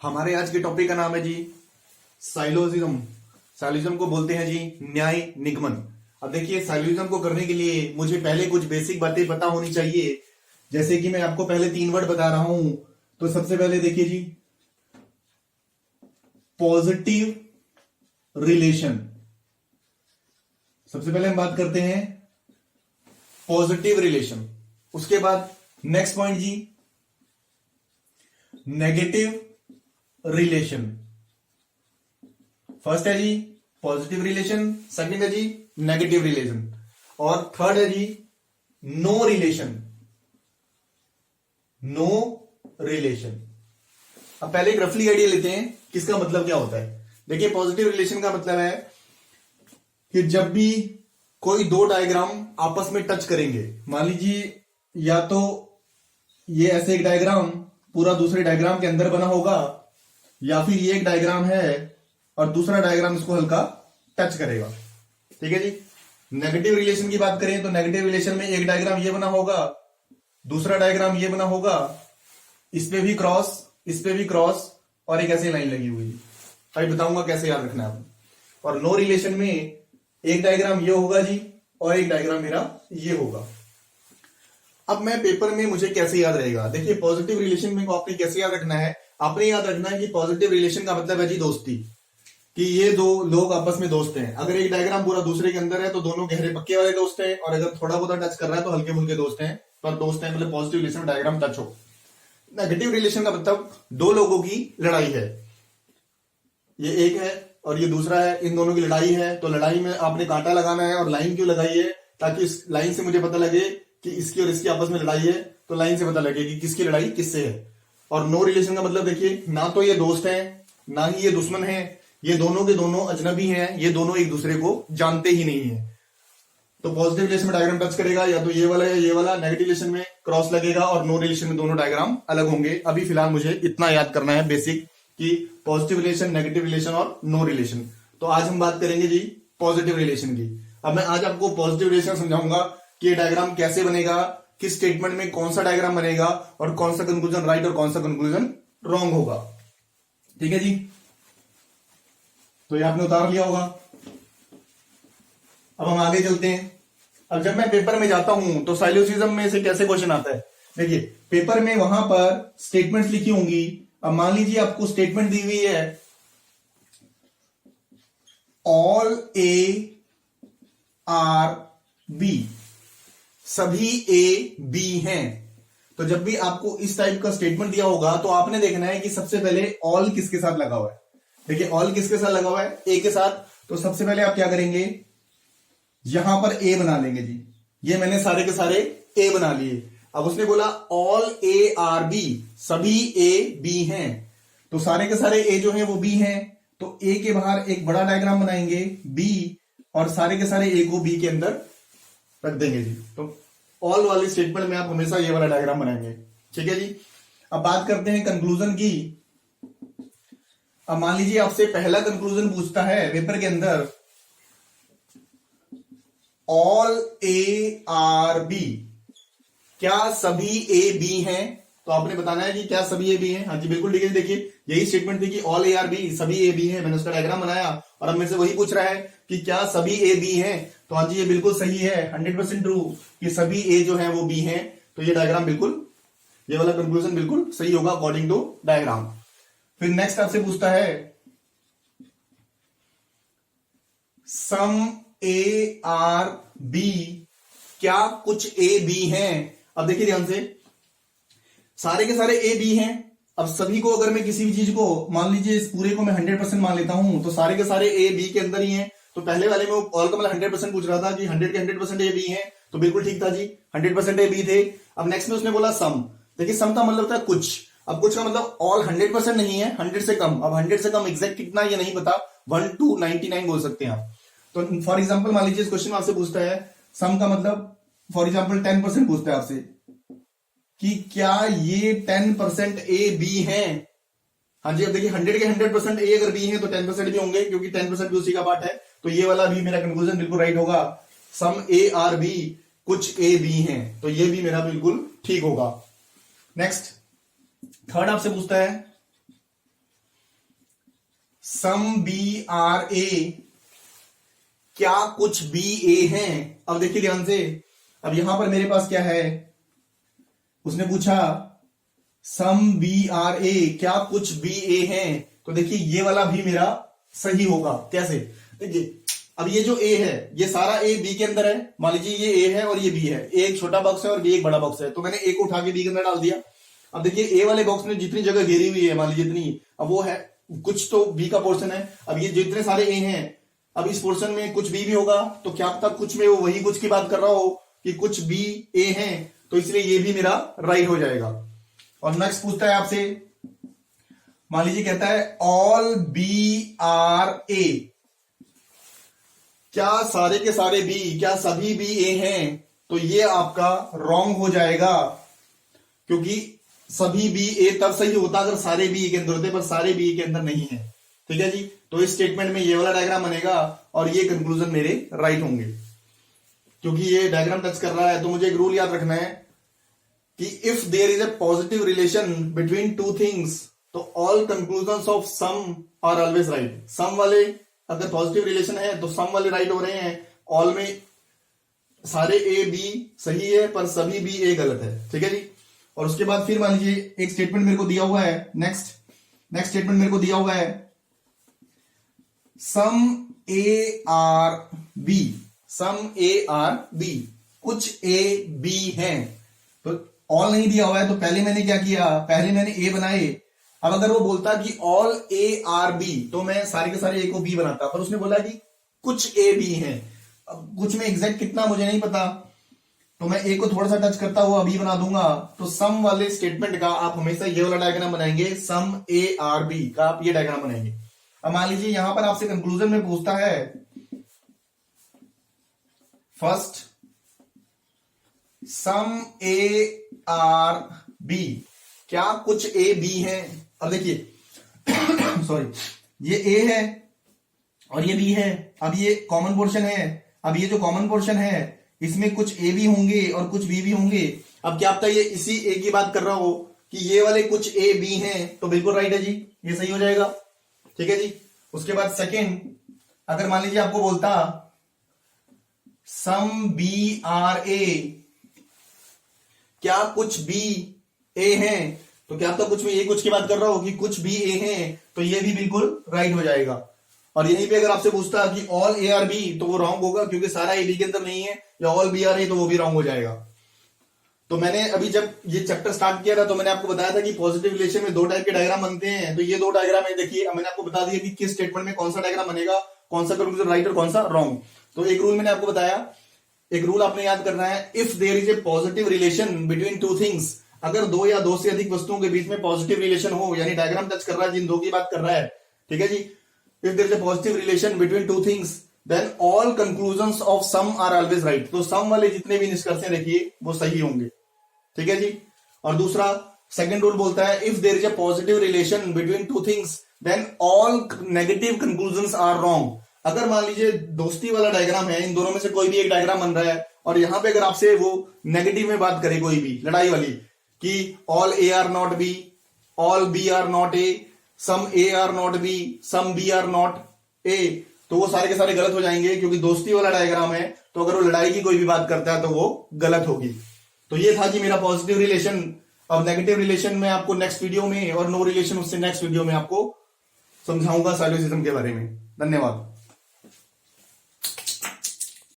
हमारे आज के टॉपिक का नाम है जी साइलोजिज्म। साइलोजिज्म को बोलते हैं जी न्याय निगमन। अब देखिए, साइलोजिज्म को करने के लिए मुझे पहले कुछ बेसिक बातें पता होनी चाहिए। जैसे कि मैं आपको पहले 3 वर्ड बता रहा हूं। तो सबसे पहले देखिए जी, पॉजिटिव रिलेशन। सबसे पहले हम बात करते हैं पॉजिटिव रिलेशन। उसके बाद नेक्स्ट पॉइंट जी, नेगेटिव रिलेशन। फर्स्ट है जी पॉजिटिव रिलेशन, सेकंड है जी नेगेटिव रिलेशन, और थर्ड है जी नो रिलेशन। No relation. अब पहले एक रफली आइडिया लेते हैं किसका मतलब क्या होता है। देखिए, पॉजिटिव रिलेशन का मतलब है कि जब भी कोई दो डायग्राम आपस में टच करेंगे, मान लीजिए या तो ये ऐसे एक डायग्राम पूरा दूसरे डायग्राम के अंदर बना होगा, या फिर ये एक डायग्राम है और दूसरा डायग्राम इसको हल्का टच करेगा। ठीक है जी। नेगेटिव रिलेशन की बात करें तो नेगेटिव रिलेशन में एक डायग्राम ये बना होगा, दूसरा डायग्राम ये बना होगा, इस पे भी क्रॉस, इस पे भी क्रॉस, और एक ऐसी लाइन लगी हुई है। अभी बताऊंगा कैसे याद रखना है आपको। और नो रिलेशन में एक डायग्राम ये होगा जी और एक डायग्राम मेरा ये होगा। अब मैं पेपर में मुझे कैसे याद रहेगा, देखिए पॉजिटिव रिलेशन में को आपने कैसे याद रखना है। आपने याद रखना है कि पॉजिटिव रिलेशन का मतलब है जी दोस्ती, कि ये दो लोग आपस में दोस्त हैं। अगर एक डायग्राम पूरा दूसरे के अंदर है तो दोनों गहरे पक्के वाले दोस्त हैं, और अगर थोड़ा बहुत टच कर रहा है तो हल्के फुल्के दोस्त हैं, पर दोस्त हैं, मतलब पॉजिटिव रिलेशन में डायग्राम टच हो। नेगेटिव रिलेशन का मतलब दो लोगों की लड़ाई है, ये एक है और ये दूसरा है, इन दोनों की लड़ाई है। तो लड़ाई में आपने कांटा लगाना है, और लाइन क्यों लगाई है, ताकि इस लाइन से मुझे पता लगे कि इसकी और इसकी आपस में लड़ाई है, तो लाइन से पता लगे कि किसकी लड़ाई किससे है। और नो रिलेशन का मतलब देखिए, ना तो ये दोस्त हैं ना ही ये दुश्मन है, ये दोनों के दोनों अजनबी हैं, ये दोनों एक दूसरे को जानते ही नहीं है। तो पॉजिटिव रिलेशन में डायग्राम टच करेगा या तो ये वाला या ये वाला, नेगेटिव रिलेशन में क्रॉस लगेगा, और नो रिलेशन में दोनों डायग्राम अलग होंगे। अभी फिलहाल मुझे इतना याद करना है बेसिक, कि पॉजिटिव रिलेशन, नेगेटिव रिलेशन और नो रिलेशन। तो आज हम बात करेंगे जी पॉजिटिव रिलेशन की। अब मैं आज आपको पॉजिटिव रिलेशन समझाऊंगा कि ये डायग्राम कैसे बनेगा, किस स्टेटमेंट में कौन सा डायग्राम बनेगा, और कौन सा कंक्लूजन राइट और कौन सा कंक्लूजन रॉन्ग होगा। ठीक है जी। तो ये आपने उतार लिया होगा। अब हम आगे चलते हैं। अब जब मैं पेपर में जाता हूं तो साइलोजिज्म में से कैसे क्वेश्चन आता है। देखिए, पेपर में वहां पर स्टेटमेंट्स लिखी होंगी। अब मान लीजिए आपको स्टेटमेंट दी हुई है, ऑल ए आर बी, सभी ए बी हैं। तो जब भी आपको इस टाइप का स्टेटमेंट दिया होगा तो आपने देखना है कि सबसे पहले ऑल किसके साथ लगा हुआ है। देखिए, ऑल किसके साथ लगा हुआ है, ए के साथ। तो सबसे पहले आप क्या करेंगे, यहां पर ए बना लेंगे जी। ये मैंने सारे के सारे ए बना लिए। अब उसने बोला ऑल ए आर बी, सभी ए बी हैं, तो सारे के सारे ए जो हैं वो बी हैं। तो ए के बाहर एक बड़ा डायग्राम बनाएंगे बी, और सारे के सारे ए को बी के अंदर रख देंगे जी। तो ऑल वाली स्टेटमेंट में आप हमेशा ये वाला डायग्राम बनाएंगे। ठीक है जी। अब बात करते हैं कंक्लूजन की। अब मान लीजिए आपसे पहला कंक्लूजन पूछता है पेपर के अंदर, ऑल ए आर बी, क्या सभी ए बी हैं। तो आपने बताना है कि क्या सभी ए बी हैं। हाँ जी, बिल्कुल ठीक है। देखिए, यही स्टेटमेंट थी कि ऑल ए आर बी, सभी ए बी हैं। मैंने उसका डायग्राम बनाया, और अब मेरे से वही पूछ रहा है कि क्या सभी ए बी हैं। तो हाँ जी, ये बिल्कुल सही है, 100% ट्रू, कि सभी ए जो हैं वो बी हैं। तो ये डायग्राम बिल्कुल, ये वाला कंक्लूजन बिल्कुल सही होगा अकॉर्डिंग टू डायग्राम। फिर नेक्स्ट आपसे पूछता है, सम ए आर बी, क्या कुछ ए बी हैं। अब देखिए ध्यान से, सारे के सारे ए बी हैं। अब सभी को अगर मैं किसी भी चीज को, मान लीजिए इस पूरे को मैं 100% मान लेता हूं, तो सारे के सारे ए बी के अंदर ही हैं। तो पहले वाले में ऑल का मतलब 100% पूछ रहा था कि 100 के 100% ए बी हैं, तो बिल्कुल ठीक था जी, 100% ए बी थे। अब नेक्स्ट में उसने बोला सम। देखिए, सम का मतलब था कुछ। अब कुछ का मतलब ऑल 100% नहीं है, 100 से कम। अब 100 से कम एग्जैक्ट कितना ये नहीं पता, 1 to 99 बोल सकते हैं आप। तो फॉर एग्जाम्पल मान लीजिए इस क्वेश्चन में आपसे पूछता है सम का मतलब, फॉर एग्जाम्पल 10% पूछता है आपसे कि क्या ये 10% ए बी हैं। हाँ जी। अब देखिए, 100 के 100% ए अगर बी हैं तो 10% भी होंगे, क्योंकि 10% भी उसी का पार्ट है। तो ये वाला भी मेरा कंक्लूजन बिल्कुल राइट होगा, सम ए आर बी, कुछ ए बी हैं। तो ये भी मेरा बिल्कुल ठीक होगा। नेक्स्ट, थर्ड आपसे पूछता है सम बी आर ए, क्या कुछ बी ए है। अब देखिए ध्यान से, अब यहां पर मेरे पास क्या है, उसने पूछा सम बी आर ए, क्या कुछ बी ए है। तो देखिए ये वाला भी मेरा सही होगा। कैसे, देखिए अब ये जो ए है ये सारा ए बी के अंदर है। मान लीजिए ये ए है और ये बी है, ए एक छोटा बॉक्स है और बी एक बड़ा बॉक्स है, तो मैंने ए को उठा के बी के अंदर डाल दिया। अब देखिए ए वाले बॉक्स में जितनी जगह घेरी हुई है, मान लीजिए इतनी, अब वो है कुछ तो बी का पोर्शन है। अब ये जितने सारे ए हैं, अब इस पोर्शन में कुछ बी भी होगा, तो क्या पता कुछ में वो वही कुछ की बात कर रहा हो कि कुछ बी ए है, तो इसलिए ये भी मेरा राइट हो जाएगा। और नेक्स्ट पूछता है आपसे, मान लीजिए कहता है ऑल बी आर ए, क्या सारे के सारे बी, क्या सभी बी ए हैं। तो ये आपका रॉन्ग हो जाएगा, क्योंकि सभी बी ए तब सही होता अगर सारे बी के अंदर होते, पर सारे बी के अंदर नहीं है। ठीक है जी, तो इस स्टेटमेंट में ये वाला डायग्राम बनेगा और ये कंक्लूजन मेरे राइट होंगे। क्योंकि ये डायग्राम टच कर रहा है, तो मुझे एक रूल याद रखना है कि if there is a positive relation between two things, तो all conclusion of some are always right. Some वाले अगर पॉजिटिव रिलेशन है तो सम वाले राइट हो रहे हैं, ऑल में सारे ए बी सही है पर सभी बी ए गलत है। ठीक है जी, और उसके बाद फिर मान लीजिए एक स्टेटमेंट मेरे को दिया हुआ है, नेक्स्ट स्टेटमेंट मेरे को दिया हुआ है some A are B, some A are B, कुछ ए बी है। तो ऑल नहीं दिया हुआ है, तो पहले मैंने क्या किया, पहले मैंने ए बनाए। अब अगर वो बोलता कि ऑल ए आर बी, तो मैं सारे के सारे ए को बी बनाता, पर उसने बोला कि कुछ ए बी हैं। अब कुछ में एग्जैक्ट कितना मुझे नहीं पता, तो मैं ए को थोड़ा सा टच करता हुआ बी बना दूंगा। तो सम वाले स्टेटमेंट का आप हमेशा ये वाला डायग्राम बनाएंगे, सम ए आर बी का आप ये डायग्राम बनाएंगे। अब मान लीजिए यहां पर आपसे कंक्लूजन में पूछता है first some A are B, क्या कुछ ए बी है। अब देखिए सॉरी, ये ए है और ये बी है, अब ये कॉमन पोर्शन है। अब ये जो कॉमन पोर्शन है इसमें कुछ ए भी होंगे और कुछ बी भी होंगे। अब क्या पता ये इसी ए की बात कर रहा हो कि ये वाले कुछ ए बी हैं, तो बिल्कुल राइट है जी, ये सही हो जाएगा। ठीक है जी, उसके बाद सेकंड, अगर मान लीजिए आपको बोलता सम बी आर ए, क्या कुछ बी ए हैं, तो क्या आपका कुछ में ए कुछ की बात कर रहा हो कि कुछ बी ए हैं, तो ये भी बिल्कुल राइट हो जाएगा। और यहीं पे अगर आपसे पूछता कि ऑल ए आर बी, तो वो रॉन्ग होगा क्योंकि सारा ए बी के अंदर नहीं है, या ऑल बी आर ए, तो वो भी रॉन्ग हो जाएगा। तो मैंने अभी जब ये चैप्टर स्टार्ट किया था तो मैंने आपको बताया था कि पॉजिटिव रिलेशन में दो टाइप के डायग्राम बनते हैं। तो ये दो डायग्राम है, देखिए मैंने आपको बता दिया कि किस स्टेटमेंट में कौन सा डायग्राम बनेगा, कौन सा कंक्लूजन राइट और कौन सा रॉन्ग। तो एक रूल मैंने आपको बताया, एक रूल आपने याद करना है, if there is a positive relation between two things, अगर दो या दो से अधिक वस्तुओं के बीच में पॉजिटिव रिलेशन हो, यानी डायग्राम टच कर रहा है जिन दो की बात कर रहा है। ठीक है जी, if there is a positive relation between two things then all conclusions of some are always right. तो सम वाले जितने भी निष्कर्ष देखिए वो सही होंगे। ठीक है जी, और दूसरा सेकंड रूल बोलता है if there is a positive relation between two things then all negative conclusions are wrong. अगर मान लीजिए दोस्ती वाला डायग्राम है, इन दोनों में से कोई भी एक डायग्राम बन रहा है और यहां पे अगर आपसे वो नेगेटिव में बात करे, कोई भी लड़ाई वाली, कि all A are not B, all B are not A, some A are not B, some B are not A, तो वो सारे के सारे गलत हो जाएंगे क्योंकि दोस्ती वाला डायग्राम है। तो अगर वो लड़ाई की कोई भी बात करता है तो वो गलत होगी। तो ये था जी मेरा पॉजिटिव रिलेशन। अब नेगेटिव रिलेशन में आपको नेक्स्ट वीडियो में, और नो रिलेशन उससे नेक्स्ट वीडियो में आपको समझाऊंगा सैल्यूसिज्म के बारे में। धन्यवाद।